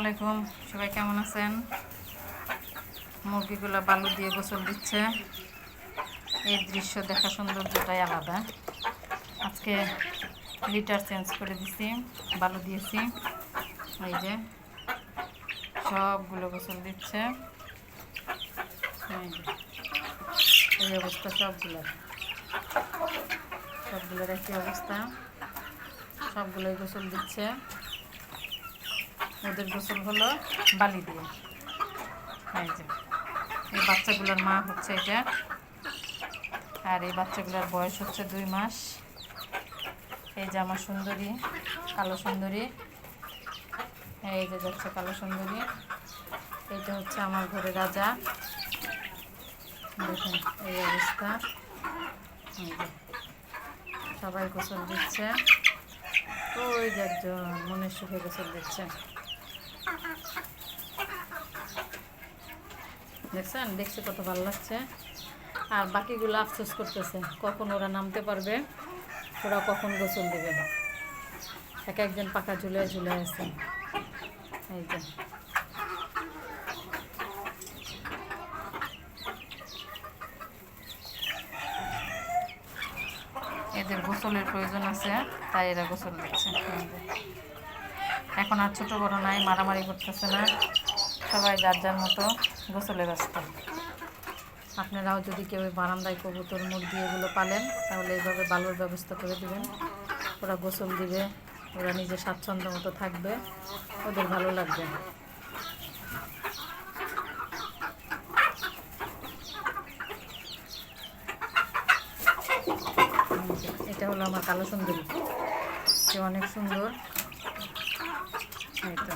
আলাইকুম, সবাই কেমন আছেন? মুরগিগুলো বালু দিয়ে গোসল দিচ্ছে। এই দৃশ্য দেখা সৌন্দর্যটাই আলাদা। আজকে লিটার চেঞ্জ করে দিছি, বালু দিয়েছি। এই যে সবগুলো গোসল দিচ্ছে। এই অবস্থা সবগুলোর একই অবস্থা। সবগুলোই গোসল দিচ্ছে। ওদের গোসল হলো বালি দিয়ে। এই যে এই বাচ্চাগুলোর মা হচ্ছে এটা, আর এই বাচ্চাগুলোর বয়স হচ্ছে 2 মাস। এই যে আমার সুন্দরী, কালো সুন্দরী, এই যে যাচ্ছে কালো সুন্দরী। এইটা হচ্ছে আমার ঘরে রাজা। দেখুন এই অবস্থা। সবাই গোসল দিচ্ছে। ওই যে একজন মনের সুখে গোসল দিচ্ছে, দেখছে কত ভালো লাগছে। আর বাকিগুলো আফসোস করতেছে কখন ওরা নামতে পারবে, ওরা কখন গোসল দেবে। এক একজন পাকা ঝুলে ঝুলে আছে। এই যে এদের গোসলের প্রয়োজন আছে, তাই এরা গোসল দিচ্ছে। এখন আর ছোট বড় নাই, মারামারি করতেছে না, সবাই যার যার মতো গোসলে ব্যস্ত। আপনারাও যদি কেউ বারান্দায় কবুতর মুরগি এগুলো পালেন, তাহলে এইভাবে বালুর ব্যবস্থা করে দিবেন। ওরা গোসল দিবে, ওরা নিজের স্বাচ্ছন্দ্য মতো থাকবে, ওদের ভালো লাগবে। এটা হলো আমার কালো সুন্দরী, সে অনেক সুন্দর। এই তো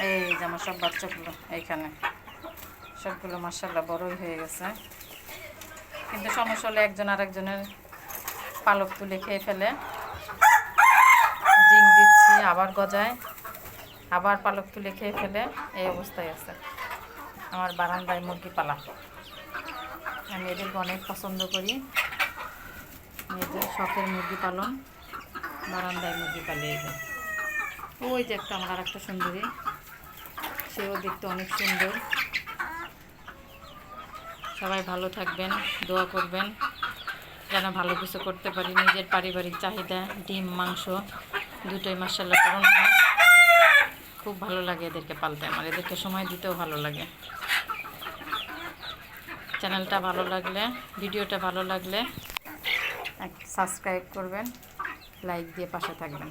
এই যে আমার সব বাচ্চাগুলো এইখানে, সবগুলো মাশাআল্লাহ বড়ই হয়ে গেছে। কিন্তু সমস্যা হলে একজন আরেকজনের পালক তুলে খেয়ে ফেলে। জিং দিচ্ছি, আবার গজায়, আবার পালক তুলে খেয়ে ফেলে। এই অবস্থায় আছে আমার বারান্দায় মুরগি পালা। আমি এদেরকে অনেক পছন্দ করি। এদের শখের মুরগি পালন, বারান্দায় মুরগি পালিয়ে যায়। ওই যে একটা আমার আর একটা সুন্দরী, সেও দেখতে অনেক সুন্দর। সবাই ভালো থাকবেন, দোয়া করবেন যেন ভালো কিছু করতে পারি। নিজের পারিবারিক চাহিদা, ডিম মাংস দুটোই মাশাআল্লাহ পূরণ হয়। খুব ভালো লাগে এদেরকে পালতে, আমার এদেরকে সময় দিতেও ভালো লাগে। চ্যানেলটা ভালো লাগলে, ভিডিওটা ভালো লাগলে সাবস্ক্রাইব করবেন, লাইক দিয়ে পাশে থাকবেন।